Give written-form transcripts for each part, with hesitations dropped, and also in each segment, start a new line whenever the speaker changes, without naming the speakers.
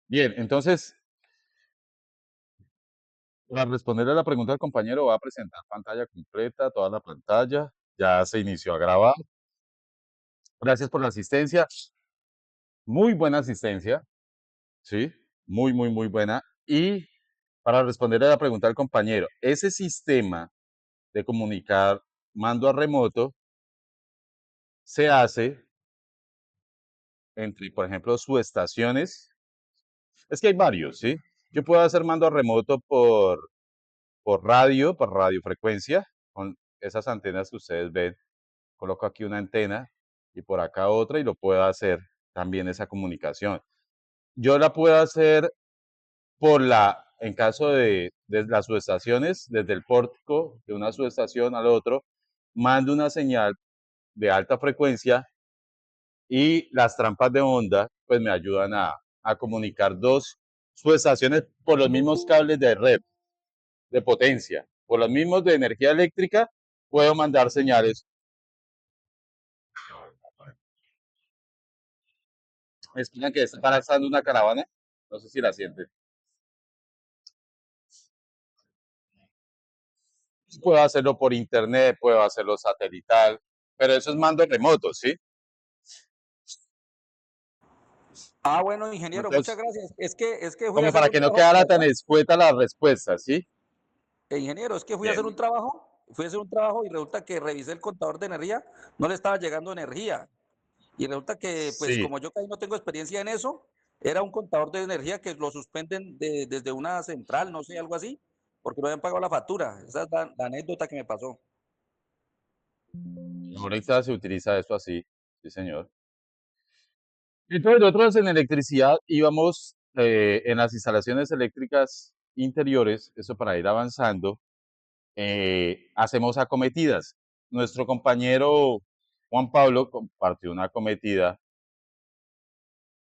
Bien, entonces, para responder a la pregunta del compañero, voy a presentar pantalla completa, toda la pantalla. Ya se inició a grabar. Gracias por la asistencia. Muy buena asistencia, ¿sí? Muy, muy, muy buena. Y para responder a la pregunta del compañero, ese sistema de comunicar mando a remoto se hace entre, por ejemplo, subestaciones. Es que hay varios, ¿sí? Yo puedo hacer mando a remoto por radio, por radiofrecuencia, con esas antenas que ustedes ven. Coloco aquí una antena y por acá otra y lo puedo hacer también esa comunicación. Yo la puedo hacer en caso de las subestaciones, desde el pórtico de una subestación al otro, mando una señal de alta frecuencia y las trampas de onda pues me ayudan a comunicar dos subestaciones por los mismos cables de red, de potencia, por los mismos de energía eléctrica, puedo mandar señales. Me explican que está pasando una caravana, no sé si la sienten. Puedo hacerlo por internet, puedo hacerlo satelital, pero eso es mando remoto, ¿sí?
Ah, bueno, ingeniero, muchas
Entonces,
gracias. Es que fui a
como
hacer
para
un
que no
trabajo
quedara
por
tan
allá.
escueta la respuesta, ¿sí?
Ingeniero, es que fui a hacer
Bien.
un trabajo, y resulta que revisé el contador de energía, no le estaba llegando energía. Y resulta que, pues
Sí.
como yo casi no tengo experiencia en eso, era un contador de energía que lo suspenden desde una central, no sé, algo así, porque no habían pagado la factura. Esa es la anécdota que me pasó.
Ahorita se utiliza eso así, sí, señor. Entonces, nosotros en electricidad íbamos en las instalaciones eléctricas interiores, eso para ir avanzando, hacemos acometidas. Nuestro compañero Juan Pablo compartió una acometida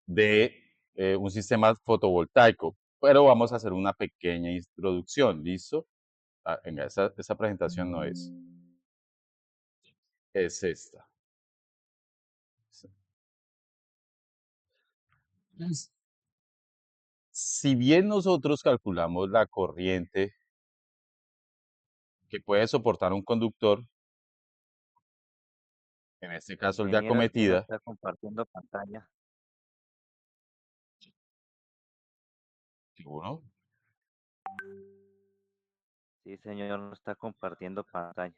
de un sistema fotovoltaico, pero vamos a hacer una pequeña introducción, ¿listo? Ah, venga, esa presentación no es esta. Si bien nosotros calculamos la corriente que puede soportar un conductor, en este caso el de
Ingeniero, es que no
acometida,
está compartiendo pantalla.
seguro,
Sí, señor, no está compartiendo pantalla.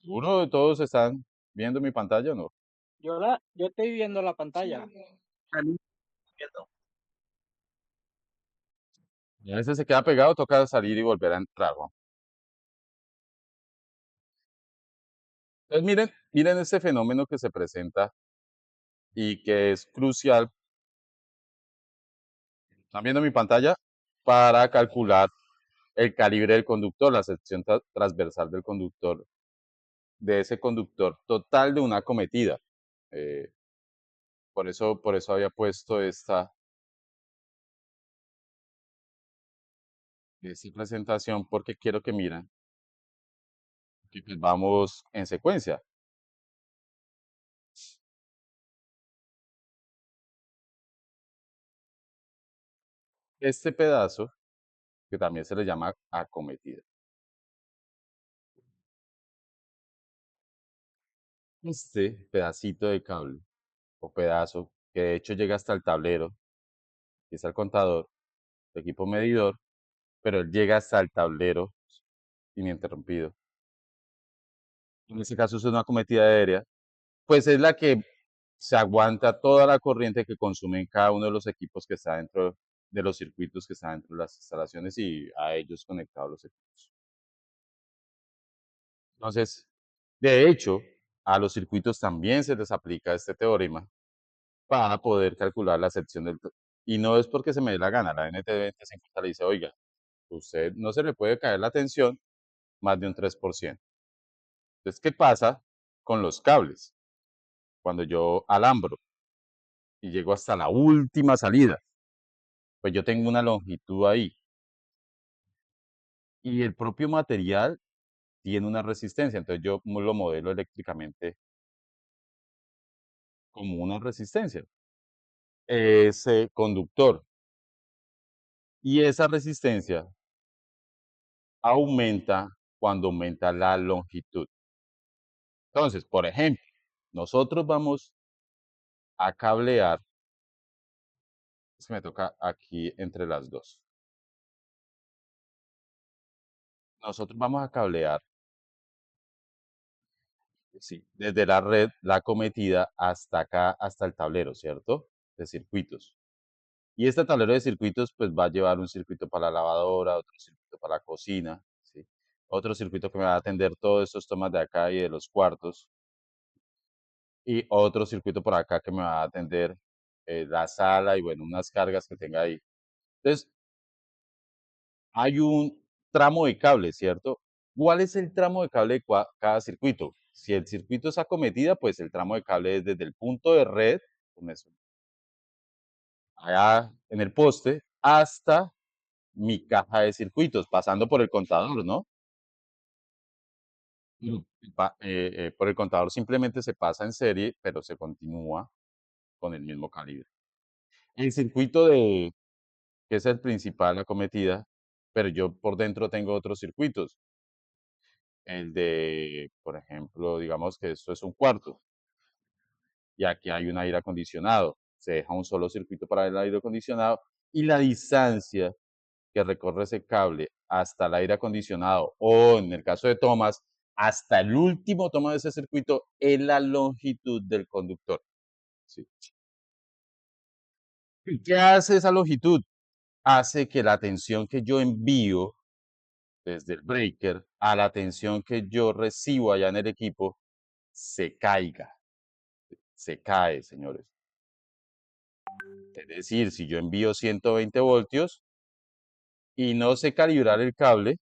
seguro todos están viendo mi pantalla o no.
Yo estoy viendo la pantalla.
Y a veces se queda pegado, toca salir y volver a entrar, ¿no? Entonces miren este fenómeno que se presenta y que es crucial. Están viendo mi pantalla para calcular el calibre del conductor, la sección transversal del conductor, de ese conductor total de una acometida. Eh, por eso había puesto esta presentación, porque quiero que miren que pues vamos en secuencia. Este pedazo, que también se le llama acometida. Este pedacito de cable o pedazo, que de hecho llega hasta el tablero, que es el contador, el equipo medidor, pero él llega hasta el tablero ininterrumpido. En este caso es una acometida aérea, pues es la que se aguanta toda la corriente que consumen cada uno de los equipos que está dentro de los circuitos que están dentro de las instalaciones y a ellos conectados los equipos. Entonces, de hecho, a los circuitos también se les aplica este teorema para poder calcular la sección y no es porque se me dé la gana, la NT20 se encuentra le dice, oiga, usted no se le puede caer la tensión más de un 3%. Entonces, ¿qué pasa con los cables? Cuando yo alambro y llego hasta la última salida, pues yo tengo una longitud ahí y el propio material tiene una resistencia, entonces yo lo modelo eléctricamente como una resistencia. ese conductor. Y esa resistencia aumenta cuando aumenta la longitud. Entonces, por ejemplo, nosotros vamos a cablear, es que me toca aquí entre las dos. Nosotros vamos a cablear, sí, desde la red, la acometida hasta acá, hasta el tablero, ¿cierto? De circuitos. Y este tablero de circuitos, pues va a llevar un circuito para la lavadora, otro circuito para la cocina, ¿sí? Otro circuito que me va a atender todos estos tomas de acá y de los cuartos. Y otro circuito por acá que me va a atender la sala y bueno, unas cargas que tenga ahí. Entonces, hay un tramo de cable, ¿cierto? ¿Cuál es el tramo de cable de cada circuito? Si el circuito es acometida, pues el tramo de cable es desde el punto de red, con eso, allá en el poste, hasta mi caja de circuitos, pasando por el contador, ¿no? Por el contador simplemente se pasa en serie, pero se continúa con el mismo calibre. El circuito que es el principal, la acometida, pero yo por dentro tengo otros circuitos. El de, por ejemplo, digamos que esto es un cuarto y aquí hay un aire acondicionado. Se deja un solo circuito para el aire acondicionado y la distancia que recorre ese cable hasta el aire acondicionado o en el caso de tomas, hasta el último toma de ese circuito es la longitud del conductor. ¿Sí? ¿Y qué hace esa longitud? Hace que la tensión que yo envío desde el breaker a la tensión que yo recibo allá en el equipo se caiga, se cae, señores. Es decir, si yo envío 120 voltios y no sé calibrar el cable,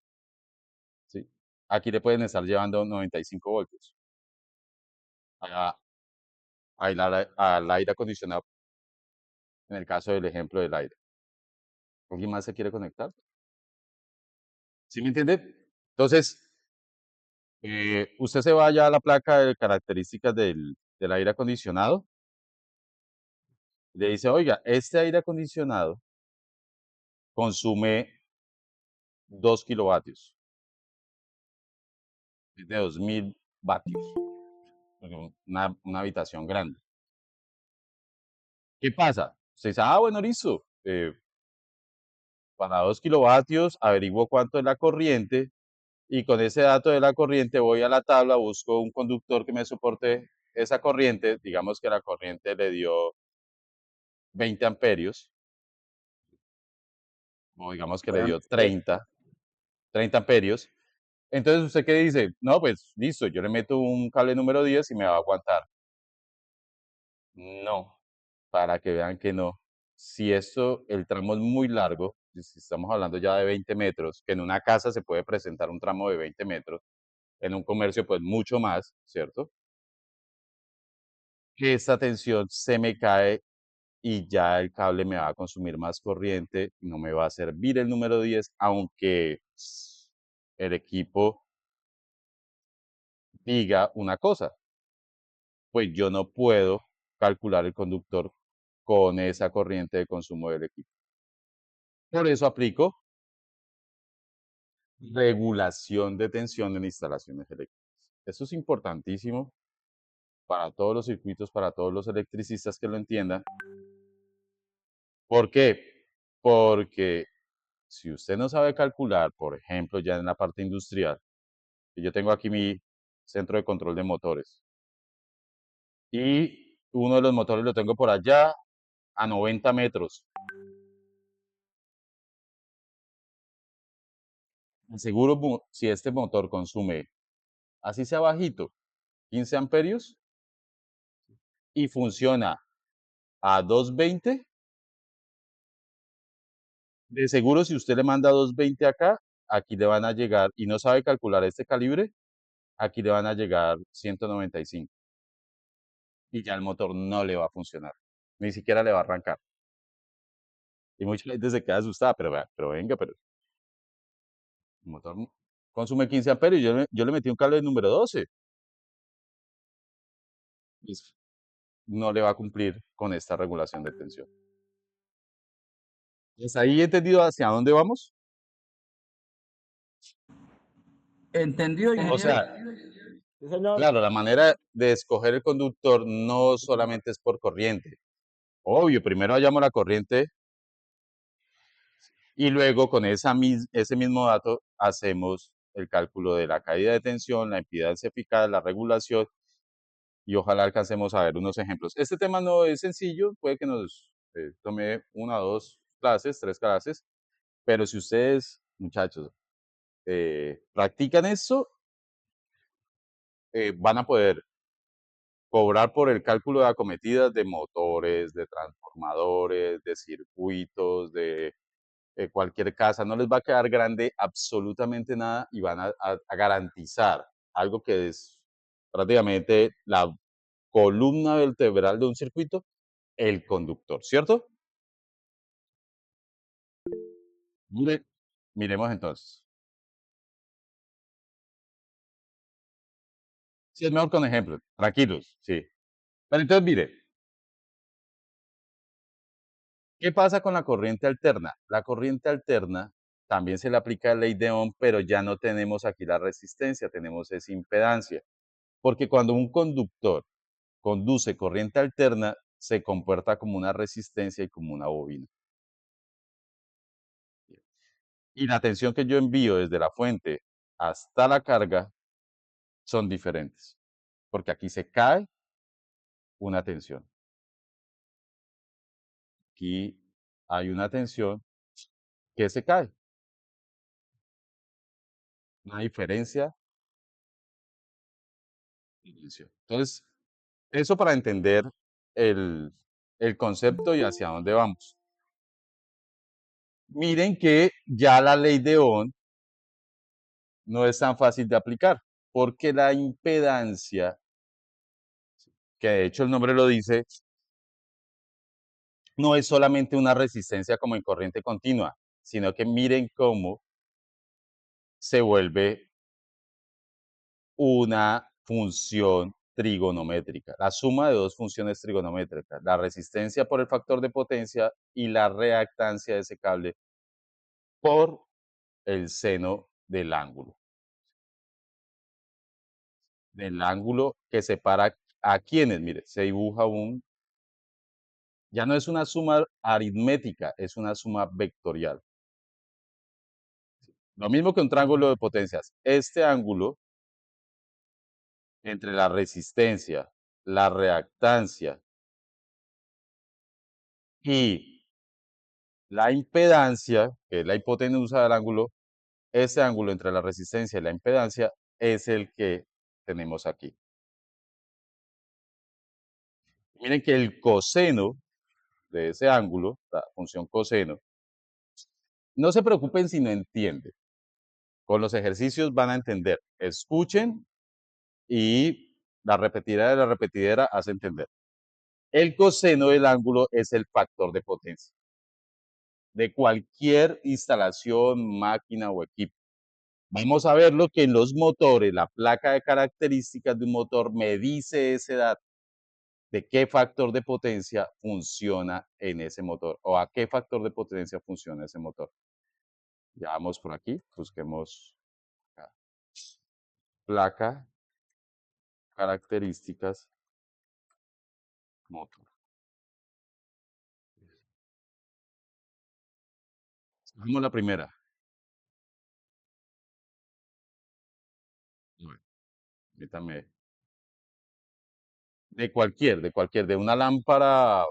¿sí? Aquí le pueden estar llevando 95 voltios a- al aire acondicionado, en el caso del ejemplo del aire. ¿Alguien más se quiere conectar? ¿Sí me entiende? Entonces, usted se vaya a la placa de características del aire acondicionado, le dice, oiga, este aire acondicionado consume 2 kilovatios, es de 2000 vatios, una habitación grande. ¿Qué pasa? Usted dice, bueno, listo, para 2 kilovatios averiguo cuánto es la corriente y con ese dato de la corriente voy a la tabla, busco un conductor que me soporte esa corriente, digamos que la corriente le dio 20 amperios, o digamos que le dio 30 amperios. Entonces, ¿usted qué dice? No, pues listo, yo le meto un cable número 10 y me va a aguantar. No, para que vean que no. Si esto, el tramo es muy largo, si estamos hablando ya de 20 metros, que en una casa se puede presentar un tramo de 20 metros, en un comercio pues mucho más, ¿cierto? Que esta tensión se me cae y ya el cable me va a consumir más corriente, no me va a servir el número 10, aunque el equipo diga una cosa, pues yo no puedo calcular el conductor con esa corriente de consumo del equipo. Por eso aplico regulación de tensión en instalaciones eléctricas. Eso es importantísimo para todos los circuitos, para todos los electricistas que lo entiendan. ¿Por qué? Porque si usted no sabe calcular, por ejemplo, ya en la parte industrial, y yo tengo aquí mi centro de control de motores, y uno de los motores lo tengo por allá a 90 metros. Seguro si este motor consume, así sea bajito, 15 amperios y funciona a 220, de seguro si usted le manda 220 acá, aquí le van a llegar, y no sabe calcular este calibre, aquí le van a llegar 195 y ya el motor no le va a funcionar, ni siquiera le va a arrancar. Y mucha gente se queda asustada, pero, pero venga, pero el motor consume 15 amperios, yo le metí un cable de número 12. no le va a cumplir con esta regulación de tensión. ¿Está ahí entendido hacia dónde vamos?
¿Entendido,
O
ingeniero?
sea,
Sí, señor.
claro, la manera de escoger el conductor no solamente es por corriente. Obvio, primero hallamos la corriente y luego con ese mismo dato hacemos el cálculo de la caída de tensión, la impedancia eficaz, la regulación y ojalá alcancemos a ver unos ejemplos. Este tema no es sencillo, puede que nos tome 1, 2 clases, 3 clases, pero si ustedes, muchachos, practican eso, van a poder cobrar por el cálculo de acometidas de motores, de transformadores, de circuitos, de cualquier casa. No les va a quedar grande absolutamente nada y van a garantizar algo que es prácticamente la columna vertebral de un circuito, el conductor, ¿cierto? Miremos entonces. Sí, es mejor con ejemplos, tranquilos, sí. Pero entonces, mire, ¿qué pasa con la corriente alterna? La corriente alterna también se le aplica la ley de Ohm, pero ya no tenemos aquí la resistencia, tenemos esa impedancia. Porque cuando un conductor conduce corriente alterna, se comporta como una resistencia y como una bobina. Y la tensión que yo envío desde la fuente hasta la carga son diferentes, porque aquí se cae una tensión. Aquí hay una tensión que se cae, una diferencia de tensión. Entonces, eso para entender el, el concepto y hacia dónde vamos. Miren que ya la ley de Ohm no es tan fácil de aplicar, porque la impedancia, que de hecho el nombre lo dice, no es solamente una resistencia como en corriente continua, sino que miren cómo se vuelve una función trigonométrica, la suma de dos funciones trigonométricas, la resistencia por el factor de potencia y la reactancia de ese cable por el seno del ángulo que separa a quienes, mire, se dibuja ya no es una suma aritmética, es una suma vectorial. Lo mismo que un triángulo de potencias. Este ángulo entre la resistencia, la reactancia y la impedancia, que es la hipotenusa del ángulo, ese ángulo entre la resistencia y la impedancia es el que tenemos aquí. Miren que el coseno de ese ángulo, la función coseno, no se preocupen si no entienden. Con los ejercicios van a entender. Escuchen y la repetidera de la repetidera hace entender. El coseno del ángulo es el factor de potencia de cualquier instalación, máquina o equipo. Vamos a verlo que en los motores, la placa de características de un motor me dice ese dato de qué factor de potencia funciona en ese motor o a qué factor de potencia funciona ese motor. Ya vamos por aquí, busquemos acá. Placa, características, motor. Vamos la primera. Bueno, permítame. De una lámpara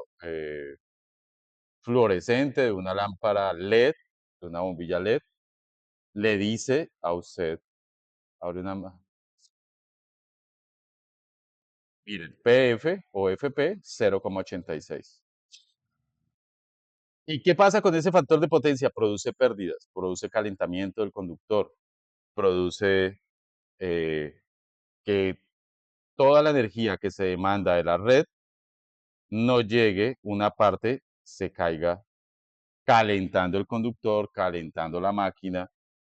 fluorescente, de una lámpara LED, de una bombilla LED, le dice a usted, abre una, miren, PF o FP 0,86. ¿Y qué pasa con ese factor de potencia? Produce pérdidas, produce calentamiento del conductor, produce que toda la energía que se demanda de la red no llegue, una parte se caiga calentando el conductor, calentando la máquina,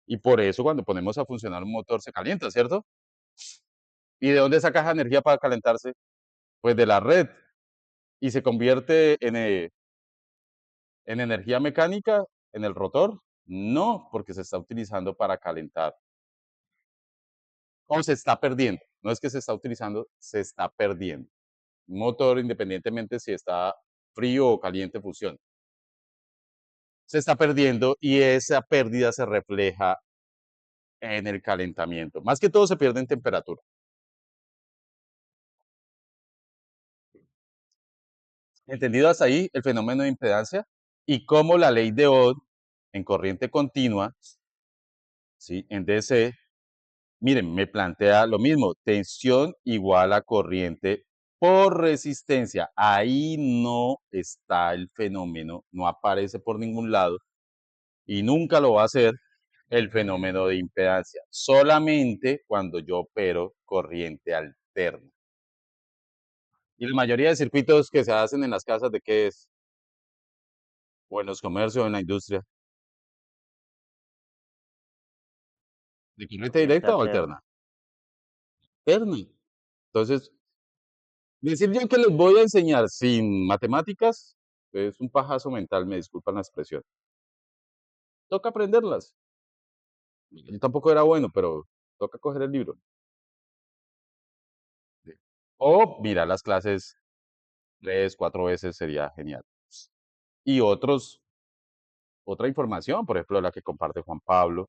y por eso cuando ponemos a funcionar un motor se calienta, ¿cierto? ¿Y de dónde saca esa energía para calentarse? Pues de la red. y se convierte en energía mecánica en el rotor. No, porque se está utilizando para calentar. O se está perdiendo. No es que se está utilizando, se está perdiendo. Un motor, independientemente si está frío o caliente, funciona. Se está perdiendo y esa pérdida se refleja en el calentamiento. Más que todo se pierde en temperatura. Entendido hasta ahí el fenómeno de impedancia y cómo la ley de Ohm en corriente continua, ¿sí? En DC, miren, me plantea lo mismo, tensión igual a corriente por resistencia. Ahí no está el fenómeno, no aparece por ningún lado y nunca lo va a hacer el fenómeno de impedancia, solamente cuando yo opero corriente alterna. Y la mayoría de circuitos que se hacen en las casas, ¿de qué es? O en los comercios o en la industria. ¿De corriente
Corriente
directa o
alterna.
alterna? Alterna. Entonces, decir yo que les voy a enseñar sin matemáticas es un pajazo mental, me disculpan la expresión. Toca aprenderlas. Yo tampoco era bueno, pero toca coger el libro. Sí. O mirar las clases 3, 4 veces sería genial. Y otra información, por ejemplo, la que comparte Juan Pablo,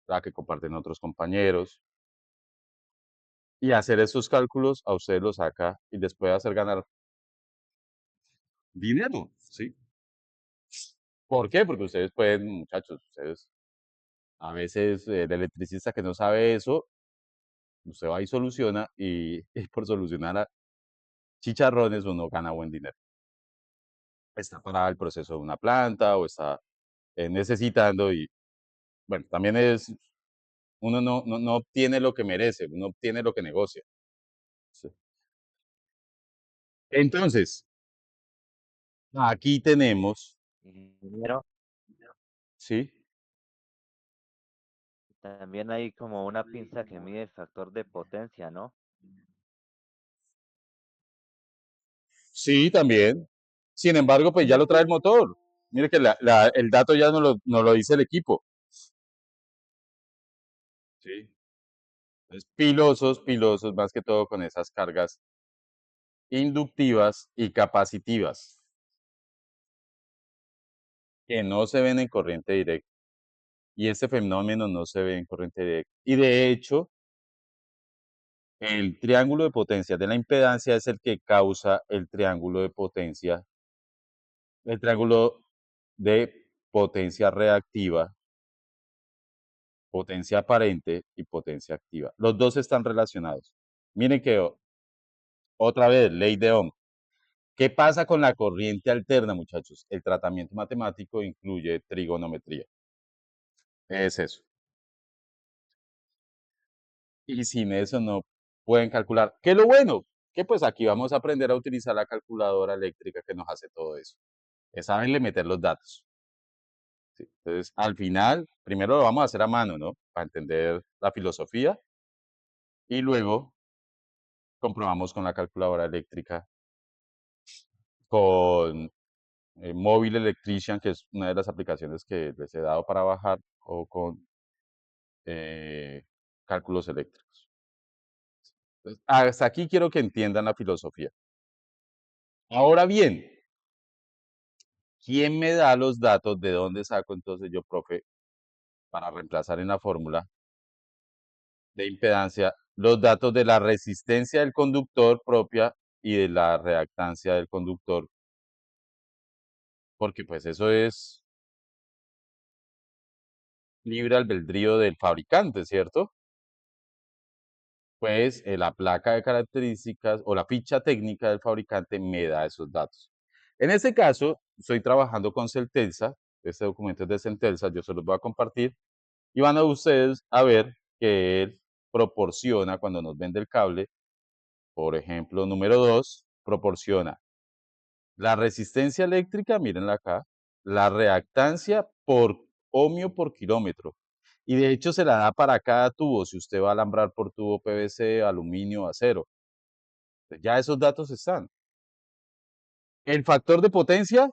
la que comparten otros compañeros, y hacer esos cálculos a ustedes los saca y les puede hacer ganar dinero, ¿sí? ¿Por qué? Porque ustedes pueden, muchachos, ustedes a veces el electricista que no sabe eso, usted va y soluciona y, y por solucionar a chicharrones uno gana buen dinero. Está para el proceso de una planta o está necesitando y bueno, también es, uno no obtiene lo que merece, uno obtiene lo que negocia. Sí. Entonces, aquí tenemos,
Ingeniero,
¿sí?
también hay como una pinza que mide el factor de potencia, ¿no?
Sí, también. Sin embargo, pues ya lo trae el motor. Mire que el dato ya no lo dice el equipo. Sí. Entonces, pilosos, más que todo con esas cargas inductivas y capacitivas, que no se ven en corriente directa. Y este fenómeno no se ve en corriente directa. Y de hecho, el triángulo de potencia de la impedancia es el que causa el triángulo de potencia, el triángulo de potencia reactiva, potencia aparente y potencia activa. Los dos están relacionados. Miren que otra vez, ley de Ohm. ¿Qué pasa con la corriente alterna, muchachos? El tratamiento matemático incluye trigonometría. Es eso. Y sin eso no pueden calcular. ¿Qué es lo bueno? Que pues aquí vamos a aprender a utilizar la calculadora eléctrica que nos hace todo eso. Es saberle meter los datos. ¿Sí? Entonces, al final, primero lo vamos a hacer a mano, ¿no? Para entender la filosofía y luego comprobamos con la calculadora eléctrica, con Mobile Electrician, que es una de las aplicaciones que les he dado para bajar, o con eh, cálculos eléctricos. Entonces, hasta aquí quiero que entiendan la filosofía. Ahora bien, ¿quién me da los datos? ¿De dónde saco entonces yo, profe, para reemplazar en la fórmula de impedancia los datos de la resistencia del conductor propia y de la reactancia del conductor? Porque pues eso es libre albedrío del fabricante, ¿cierto? Pues la placa de características o la ficha técnica del fabricante me da esos datos. En este caso, estoy trabajando con Celtelsa, este documento es de Celtelsa, yo se los voy a compartir y van a ustedes a ver que él proporciona cuando nos vende el cable, por ejemplo, número 2 proporciona la resistencia eléctrica, mírenla acá, la reactancia por ohmio por kilómetro. Y de hecho se la da para cada tubo, si usted va a alambrar por tubo PVC, aluminio, acero. Ya esos datos están. El factor de potencia,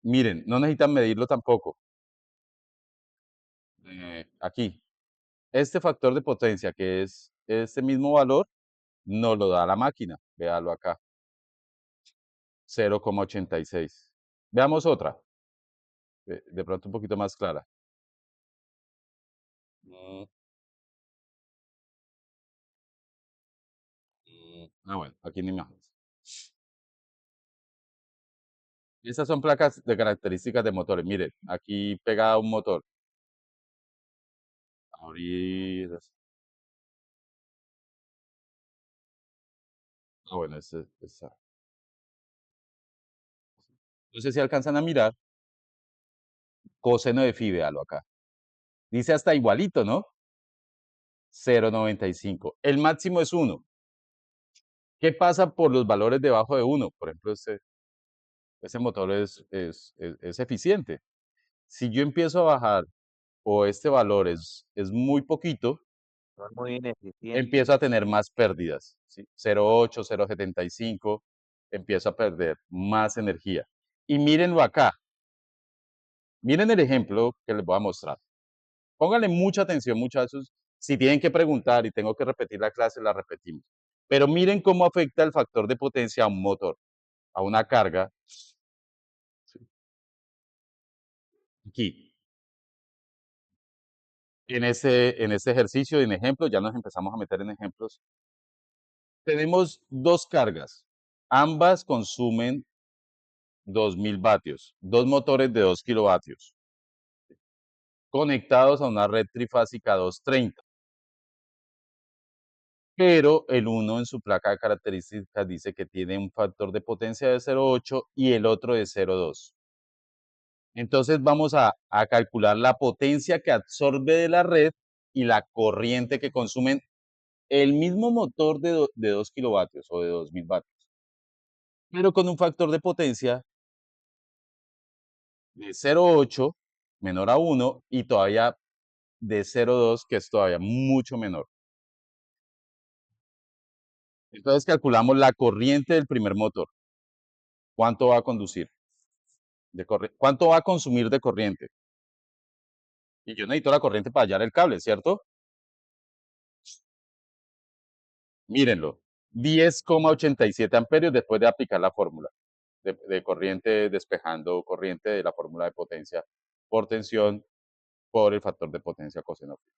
miren, no necesitan medirlo tampoco. Aquí, este factor de potencia, que es este mismo valor, nos lo da la máquina. Véalo acá, 0,86. Veamos otra, de pronto un poquito más clara. Mm, bueno, aquí ni imágenes. Estas son placas de características de motores. Miren, aquí pegada un motor. Abrir. Bueno, no sé si alcanzan a mirar. Coseno de phi, véalo acá. Dice hasta igualito, ¿no? 0,95. El máximo es 1. ¿Qué pasa por los valores debajo de 1? Por ejemplo, ese motor es eficiente. Si yo empiezo a bajar o este valor es muy poquito,
Son muy ineficientes.
empiezo a tener más pérdidas, ¿sí? 0,8, 0,75, empiezo a perder más energía. Y mírenlo acá. Miren el ejemplo que les voy a mostrar. Pónganle mucha atención, muchachos. Si tienen que preguntar y tengo que repetir la clase, la repetimos. Pero miren cómo afecta el factor de potencia a un motor, a una carga. Aquí, en este ejercicio, en ejemplo, ya nos empezamos a meter en ejemplos. Tenemos dos cargas. Ambas consumen 2000 vatios, dos motores de 2 kilovatios, conectados a una red trifásica 230. Pero el uno en su placa de características dice que tiene un factor de potencia de 0,8 y el otro de 0,2. Entonces vamos a calcular la potencia que absorbe de la red y la corriente que consumen el mismo motor de 2 kilovatios o de 2000 vatios, pero con un factor de potencia de 0,8 menor a 1 y todavía de 0,2 que es todavía mucho menor. Entonces calculamos la corriente del primer motor. ¿Cuánto va a conducir? ¿Cuánto va a consumir de corriente? Y yo necesito la corriente para hallar el cable, ¿cierto? Mírenlo, 10,87 amperios después de aplicar la fórmula de corriente, despejando corriente de la fórmula de potencia por tensión por el factor de potencia coseno phi.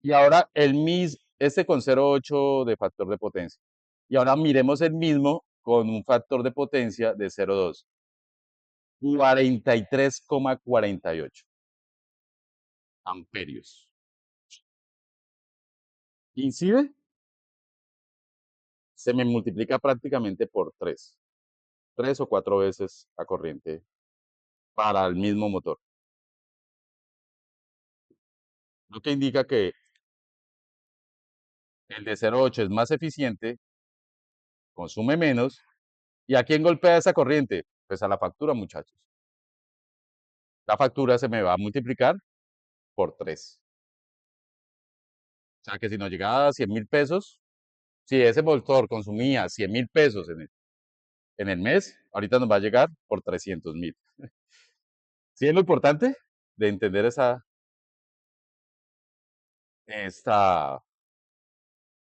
Y ahora este con 0,8 de factor de potencia. Y ahora miremos el mismo con un factor de potencia de 0,2. 43,48 amperios. ¿Incide? Se me multiplica prácticamente por 3 o 4 veces la corriente para el mismo motor. Lo que indica que el de 0,8 es más eficiente, consume menos. ¿Y a quién golpea esa corriente? Pues a la factura, muchachos. La factura se me va a multiplicar por 3. O sea que si nos llegaba a 100.000 pesos, si ese motor consumía 100.000 pesos en el mes, ahorita nos va a llegar por 300.000. ¿Sí es lo importante de entender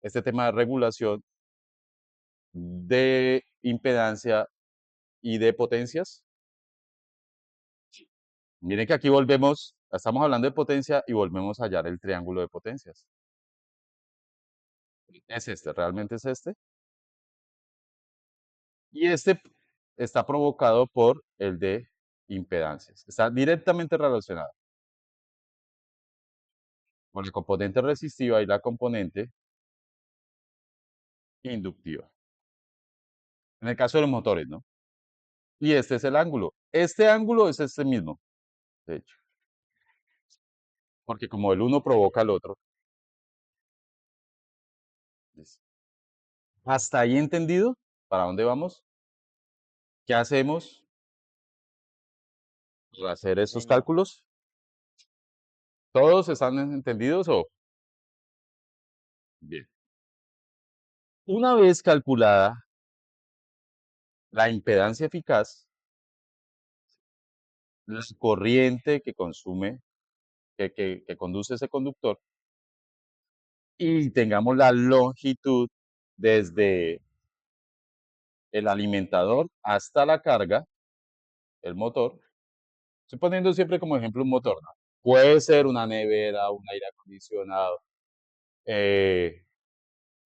este tema de regulación de impedancia y de potencias? Miren que aquí volvemos, estamos hablando de potencia y volvemos a hallar el triángulo de potencias. Es este, realmente es este. Y este está provocado por el de impedancias. Está directamente relacionado con la componente resistiva y la componente inductiva. En el caso de los motores, ¿no? Y este es el ángulo. Este ángulo es este mismo, de hecho. Porque como el uno provoca al otro. ¿Hasta ahí entendido? ¿Para dónde vamos? ¿Qué hacemos para hacer estos
Señor.
cálculos? ¿Todos están entendidos o? Bien. Una vez calculada la impedancia eficaz, la corriente que consume, que conduce ese conductor, y tengamos la longitud desde el alimentador hasta la carga, el motor. Estoy poniendo siempre como ejemplo un motor, ¿no? Puede ser una nevera, un aire acondicionado, eh,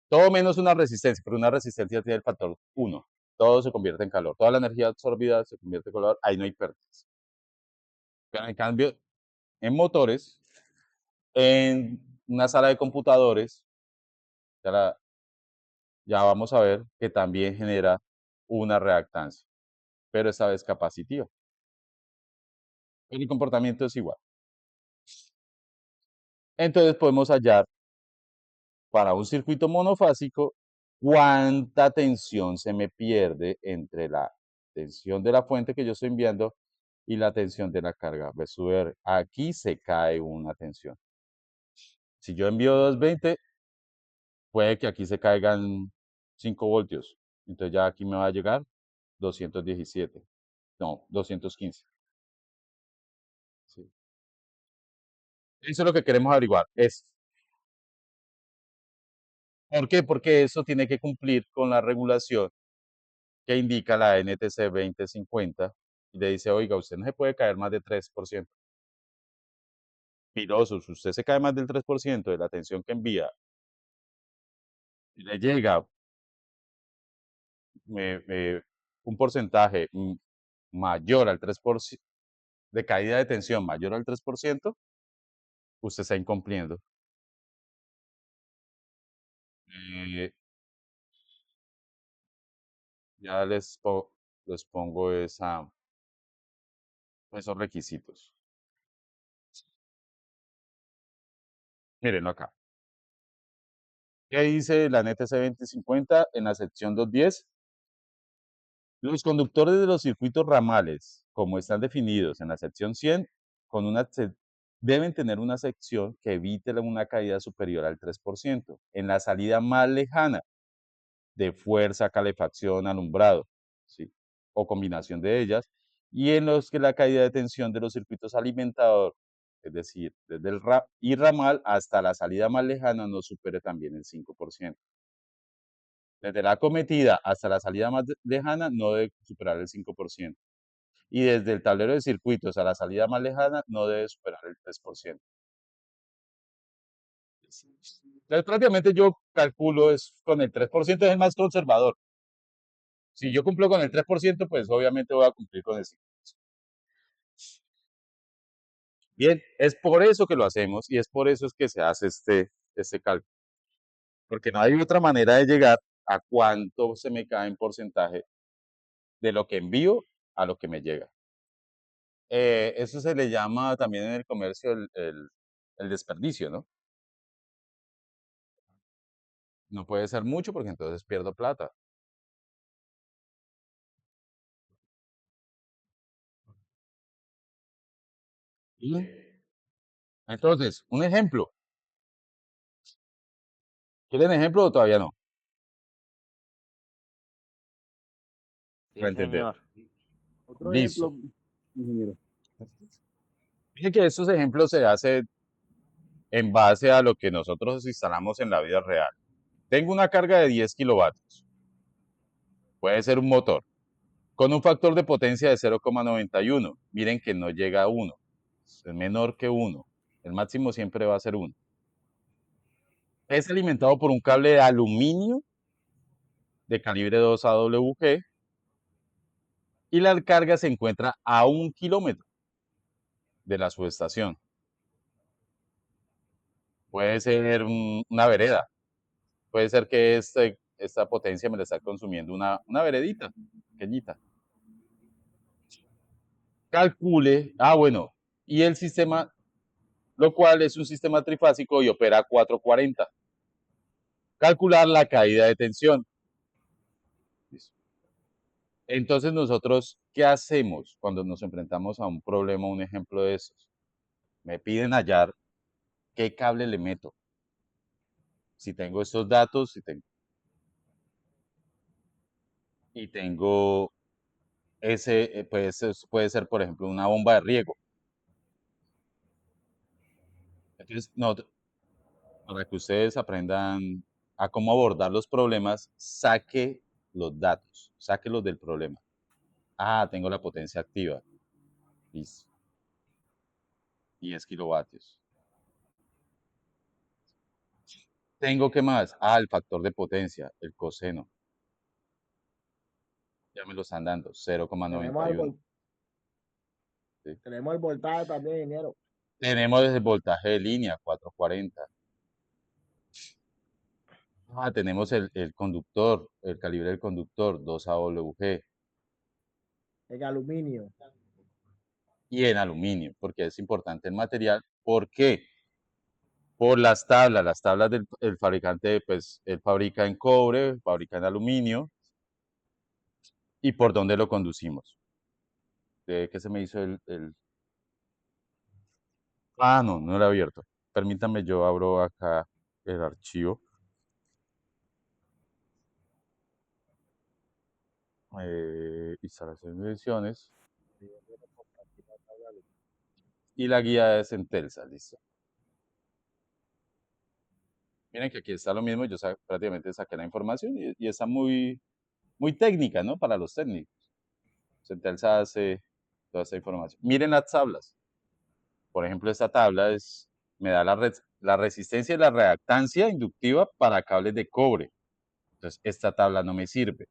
todo menos una resistencia, pero una resistencia tiene el factor 1. Todo se convierte en calor. Toda la energía absorbida se convierte en calor. Ahí no hay pérdidas. Pero en cambio, en motores, en una sala de computadores, ya, ya vamos a ver que también genera una reactancia, pero esta vez capacitiva. El comportamiento es igual. Entonces podemos hallar para un circuito monofásico cuánta tensión se me pierde entre la tensión de la fuente que yo estoy enviando y la tensión de la carga. Aquí se cae una tensión. Si yo envío 220, puede que aquí se caigan 5 voltios. Entonces ya aquí me va a llegar 217. No, 215. Sí. Eso es lo que queremos averiguar. ¿Por qué? Porque eso tiene que cumplir con la regulación que indica la NTC 2050 y le dice, oiga, usted no se puede caer más de 3%. Piroso, si usted se cae más del 3% de la tensión que envía y le llega un porcentaje mayor al 3%, de caída de tensión mayor al 3%, usted está incumpliendo. Eh, ya les pongo esos requisitos. Mírenlo acá. ¿Qué dice la NTC 2050 en la sección 210? Los conductores de los circuitos ramales, como están definidos en la sección 100, deben tener una sección que evite una caída superior al 3%, en la salida más lejana de fuerza, calefacción, alumbrado, ¿sí? O combinación de ellas, y en los que la caída de tensión de los circuitos alimentador, es decir, desde el ramal hasta la salida más lejana, no supere también el 5%. Desde la acometida hasta la salida más lejana no debe superar el 5%. Y desde el tablero de circuitos a la salida más lejana no debe superar el 3%. Entonces, prácticamente yo calculo con el 3% es el más conservador. Si yo cumplo con el 3%, pues obviamente voy a cumplir con el 5%. Bien, es por eso que lo hacemos y es por eso es que se hace este cálculo. Porque no hay otra manera de llegar a cuánto se me cae en porcentaje de lo que envío a lo que me llega. Eso se le llama también en el comercio el desperdicio, ¿no? No puede ser mucho porque entonces pierdo plata. Y entonces, un ejemplo. ¿Quieren ejemplo o todavía no?
Sí,
Para entender.
señor.
Otro
Listo.
ejemplo, ingeniero.
Miren que estos ejemplos se hacen en base a lo que nosotros instalamos en la vida real. Tengo una carga de 10 kilovatios. Puede ser un motor. Con un factor de potencia de 0,91. Miren que no llega a 1. Es menor que 1. El máximo siempre va a ser 1. Es alimentado por un cable de aluminio de calibre 2 AWG y la carga se encuentra a 1 kilómetro de la subestación. Puede ser una vereda, puede ser que esta potencia me la está consumiendo una veredita pequeñita. Calcule, bueno, y el sistema, lo cual es un sistema trifásico y opera a 440. Calcular la caída de tensión. Entonces nosotros, ¿qué hacemos cuando nos enfrentamos a un problema, un ejemplo de esos? Me piden hallar qué cable le meto. Si tengo estos datos, y tengo ese puede ser, por ejemplo, una bomba de riego. Entonces, para que ustedes aprendan a cómo abordar los problemas, saque los datos, sáquelos del problema. Ah, tengo la potencia activa. Listo. 10 kilovatios. Tengo que más. Ah, el factor de potencia, el coseno. Ya me lo están dando,
Tenemos el,
0,91. ¿sí?
tenemos el voltaje también, ingeniero.
Tenemos el voltaje de línea, 440. Ah, tenemos el conductor, el calibre del conductor, 2 AWG.
En aluminio.
Y en aluminio, porque es importante el material. ¿Por qué? Por las tablas del el fabricante, pues él fabrica en cobre, fabrica en aluminio, y por dónde lo conducimos. ¿De qué se me hizo Ah, no lo he abierto. Permítame, yo abro acá el archivo. Instalación de ediciones. Y la guía es en Telsa, listo. Miren que aquí está lo mismo, yo prácticamente saqué la información y está muy técnica, ¿no? Para los técnicos. Telsa hace toda esta información. Miren las tablas. Por ejemplo, esta tabla me da la resistencia y la reactancia inductiva para cables de cobre. Entonces, esta tabla no me sirve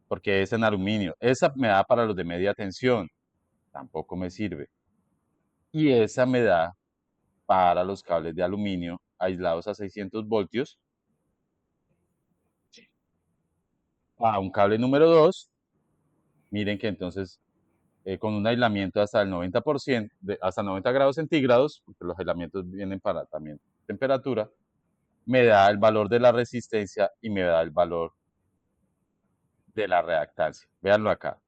porque es en aluminio. Esa me da para los de media tensión, tampoco me sirve. Y esa me da para los cables de aluminio aislados a 600 voltios. A un cable número 2, miren que entonces con un aislamiento hasta el 90%, hasta 90 grados centígrados, porque los aislamientos vienen para también temperatura, me da el valor de la resistencia y me da el valor de la reactancia. Véanlo acá.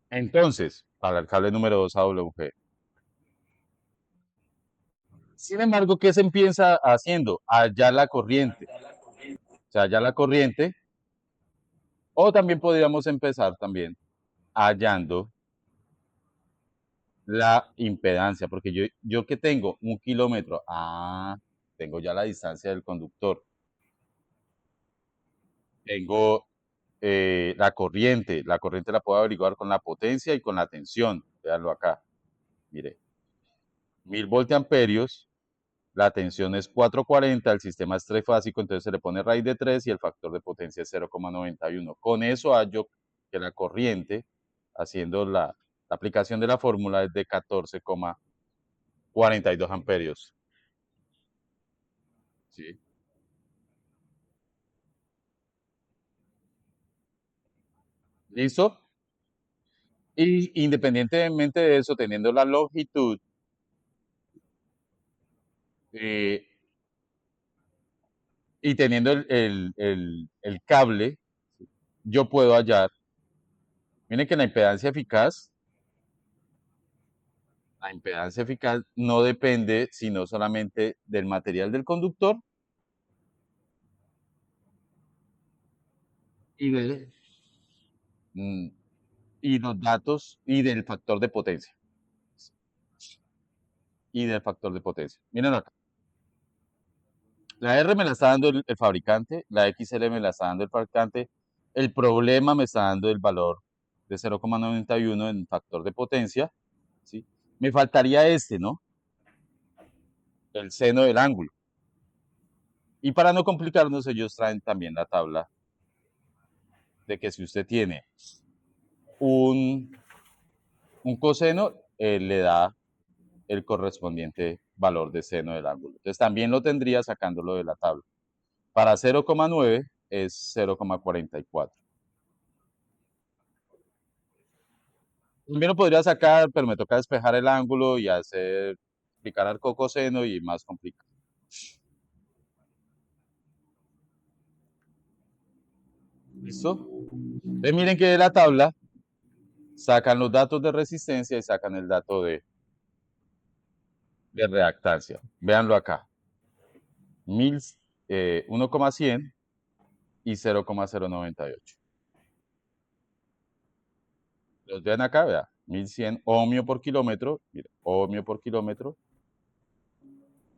Entonces, para el cable número 2 AWG. Sin embargo, ¿qué se empieza haciendo? Hallar la corriente. O sea, hallar la corriente. O también podríamos empezar también hallando la impedancia, porque yo que tengo 1 kilómetro, tengo ya la distancia del conductor. Tengo la corriente la puedo averiguar con la potencia y con la tensión. Véanlo acá, mire, 1000 voltiamperios, la tensión es 440, el sistema es trifásico, entonces se le pone raíz de 3 y el factor de potencia es 0,91. Con eso hallo que la corriente, haciendo la aplicación de la fórmula, es de 14,42 amperios. ¿Sí? ¿Listo? Y independientemente de eso, teniendo la longitud, eh, y teniendo el cable, yo puedo hallar, miren que la impedancia eficaz no depende sino solamente del material del conductor y mm, y los datos y del factor de potencia. Y del factor de potencia. Miren acá. La R me la está dando el fabricante, la XL me la está dando el fabricante. El problema me está dando el valor de 0,91 en factor de potencia. ¿sí? Me faltaría este, ¿no? El seno del ángulo. Y para no complicarnos, ellos traen también la tabla de que si usted tiene un coseno, le da el correspondiente valor de seno del ángulo. Entonces también lo tendría sacándolo de la tabla. Para 0,9 es 0,44. También lo podría sacar, pero me toca despejar el ángulo y aplicar al coseno y más complicado. ¿Listo? Entonces miren que de la tabla sacan los datos de resistencia y sacan el dato de reactancia. Véanlo acá. 1,100 y 0,098. Los ven acá, vea, 1100 ohmio por kilómetro, mira, ohmio por kilómetro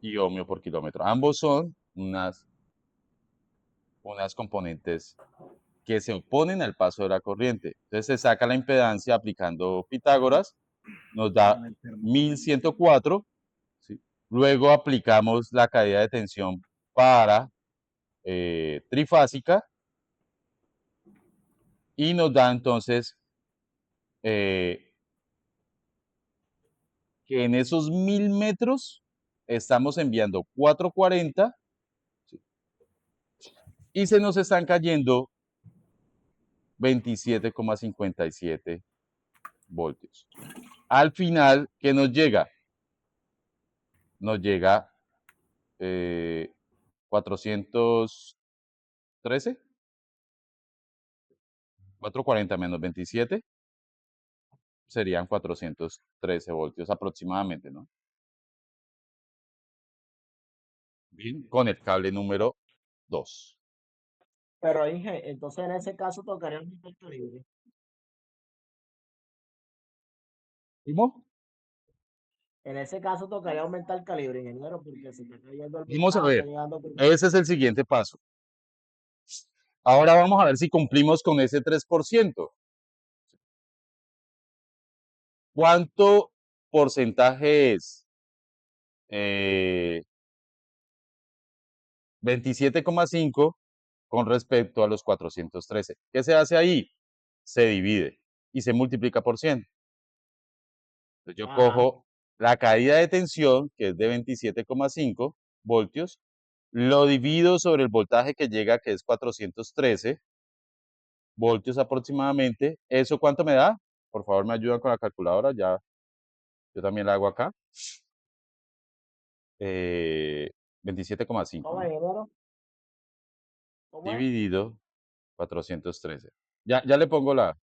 y ohmio por kilómetro. Ambos son unas componentes que se oponen al paso de la corriente. Entonces se saca la impedancia aplicando Pitágoras, nos da 1104, ¿sí? Luego aplicamos la caída de tensión para trifásica y nos da entonces que en esos 1000 metros estamos enviando 440, ¿sí? Y se nos están cayendo 27,57 voltios. Al final, ¿qué nos llega? Nos llega 413, 440 menos 27 serían 413 voltios aproximadamente, ¿no? Bien, con el cable número 2.
Pero Inge, entonces en ese caso tocaría aumentar el calibre.
¿Cómo?
En ese caso tocaría aumentar el calibre, ingeniero, porque se está cayendo el
Vamos a
voltaje,
ver,
está llegando por...
ese es el siguiente paso. Ahora vamos a ver si cumplimos con ese 3%. ¿Cuánto porcentaje es? 27,5 con respecto a los 413. ¿Qué se hace ahí? Se divide y se multiplica por 100. Entonces yo
Ajá.
cojo la caída de tensión, que es de 27,5 voltios, lo divido sobre el voltaje que llega, que es 413 voltios aproximadamente. ¿Eso cuánto me da? Por favor, me ayudan con la calculadora, ya yo también la hago acá. 27,5,
¿Cómo,
¿no?
ingeniero? ¿Cómo es?
Dividido 413. Ya le pongo la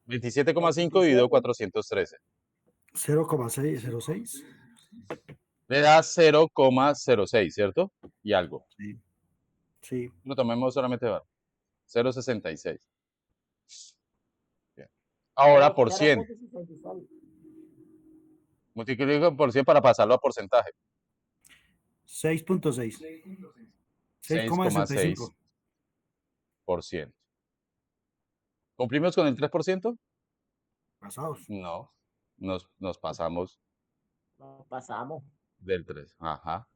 27,5 dividido
27.
413.
0,606.
Le da 0,06, ¿cierto? Y algo.
Sí. Sí.
Lo tomemos solamente 0,66. Bien. Ahora por 100.
0.66.
Multiplico por 100 para pasarlo a porcentaje.
6.6. 6,65.
6,6%. ¿Cumplimos con el 3%?
Pasados.
No. Nos pasamos
Nos pasamos.
del 3. Ajá.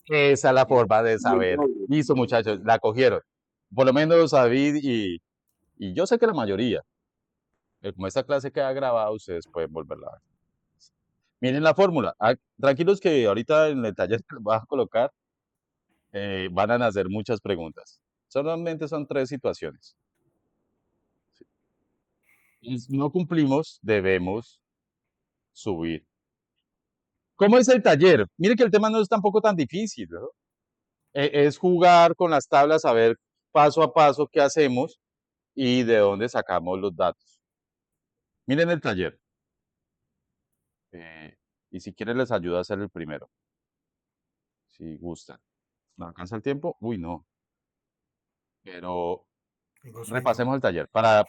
Esa es la forma de saber. Listo, muchachos, la cogieron. Por lo menos David y yo sé que la mayoría. Como esta clase queda grabada, ustedes pueden volverla a ver. Miren la fórmula. Tranquilos que ahorita en el taller que les voy a colocar van a nacer muchas preguntas. Solamente son 3 situaciones. No cumplimos, debemos subir. ¿Cómo es el taller? Mire que el tema no es tampoco tan difícil, ¿no? Es jugar con las tablas, a ver paso a paso qué hacemos y de dónde sacamos los datos. Miren el taller. Y si quieren les ayudo a hacer el primero. Si gustan. ¿No alcanza el tiempo? Uy, no. Pero
Tengo sueño.
repasemos el taller. Para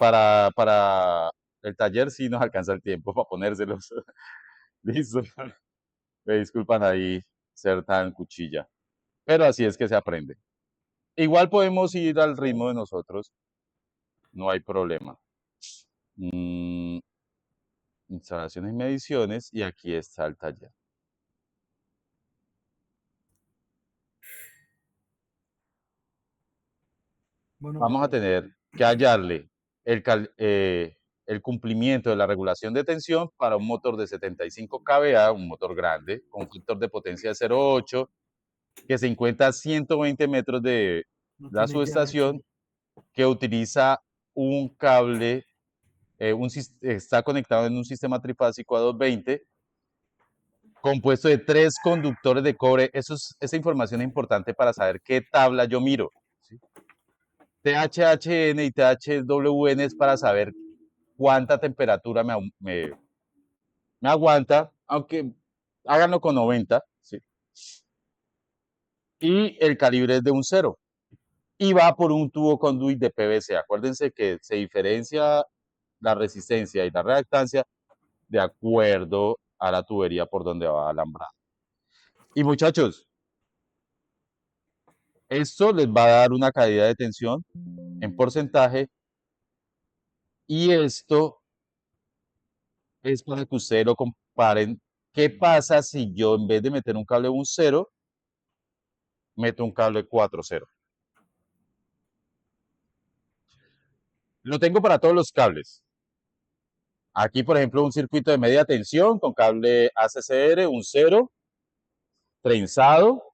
el taller sí nos alcanza el tiempo para ponérselos. Listo. Me disculpan ahí ser tan cuchilla. Pero así es que se aprende. Igual podemos ir al ritmo de nosotros. No hay problema. Instalaciones y mediciones. Y aquí está el taller.
Bueno,
Vamos a tener que hallarle el cumplimiento de la regulación de tensión para un motor de 75 kVA, un motor grande, con factor de potencia de 0,8, que se encuentra a 120 metros de
no
la
tiene
subestación,
DH.
que utiliza un cable, está conectado en un sistema trifásico a 220, compuesto de 3 conductores de cobre. Esa información es importante para saber qué tabla yo miro, ¿sí? THHN y THWN es para saber cuánta temperatura me aguanta, aunque háganlo con 90, ¿sí? y el calibre es de un 0 y va por un tubo conduit de PVC. Acuérdense que se diferencia la resistencia y la reactancia de acuerdo a la tubería por donde va alambrado. Y muchachos, esto les va a dar una caída de tensión en porcentaje y esto es para que ustedes lo comparen. ¿Qué pasa si yo en vez de meter un cable 1.0 meto un cable 4.0? Lo tengo para todos los cables. Aquí, por ejemplo, un circuito de media tensión con cable ACCR, un 0, trenzado,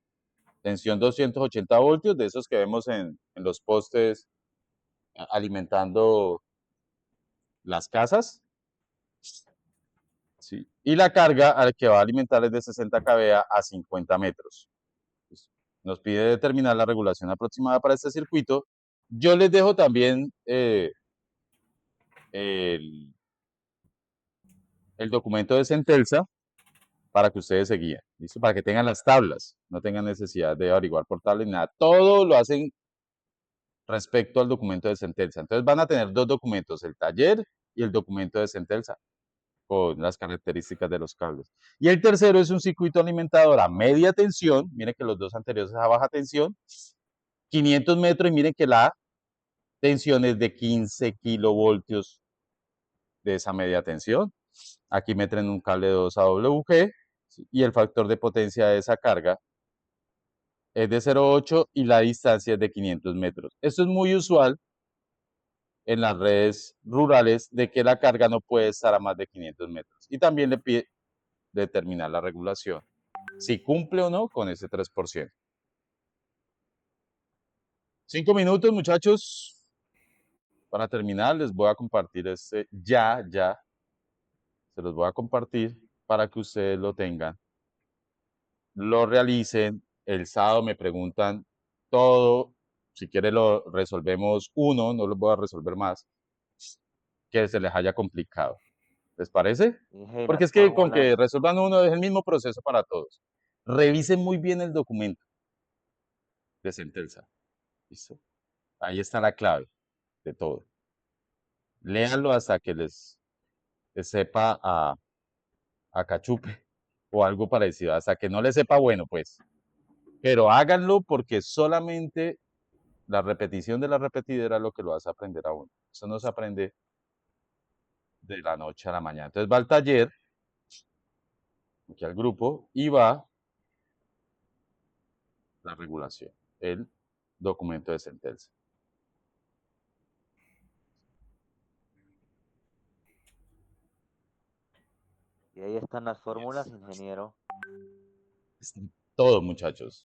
tensión 280 voltios, de esos que vemos en los postes alimentando las casas. ¿Sí? Y la carga al que va a alimentar es de 60 kVA a 50 metros. Pues, nos pide determinar la regulación aproximada para este circuito. Yo les dejo también el documento de Centelsa para que ustedes se guíen, ¿listo? Para que tengan las tablas, no tengan necesidad de averiguar por tablas ni nada. Todo lo hacen respecto al documento de Centelsa. Entonces van a tener dos documentos, el taller y el documento de Centelsa, con las características de los cables. Y el tercero es un circuito alimentador a media tensión, miren que los dos anteriores es a baja tensión, 500 metros y miren que la tensión es de 15 kilovoltios de esa media tensión. Aquí meten un cable 2 AWG y el factor de potencia de esa carga es de 0.8 y la distancia es de 500 metros. Esto es muy usual en las redes rurales de que la carga no puede estar a más de 500 metros. Y también le pide determinar la regulación, si cumple o no con ese 3%. 5 minutos, muchachos. Para terminar, les voy a compartir ya, se los voy a compartir para que ustedes lo tengan, lo realicen. El sábado me preguntan todo, si quieren lo resolvemos uno, no lo voy a resolver más, que se les haya complicado. ¿Les parece?
Dije,
Porque
las
es que con que
fórmulas,
resuelvan uno es el mismo proceso para todos. Revisen muy bien el documento de Centelsa. ¿Listo? Ahí está la clave de todo. Léanlo hasta que les sepa a cachupe o algo parecido, hasta que no les sepa bueno, pues. Pero háganlo porque solamente la repetición de la repetidera es lo que lo hace aprender a uno. Eso no se aprende de la noche a la mañana. Entonces va al taller, aquí al grupo, y va la regulación, el documento de Centelsa.
y ahí están las fórmulas, ingeniero.
Todo, muchachos.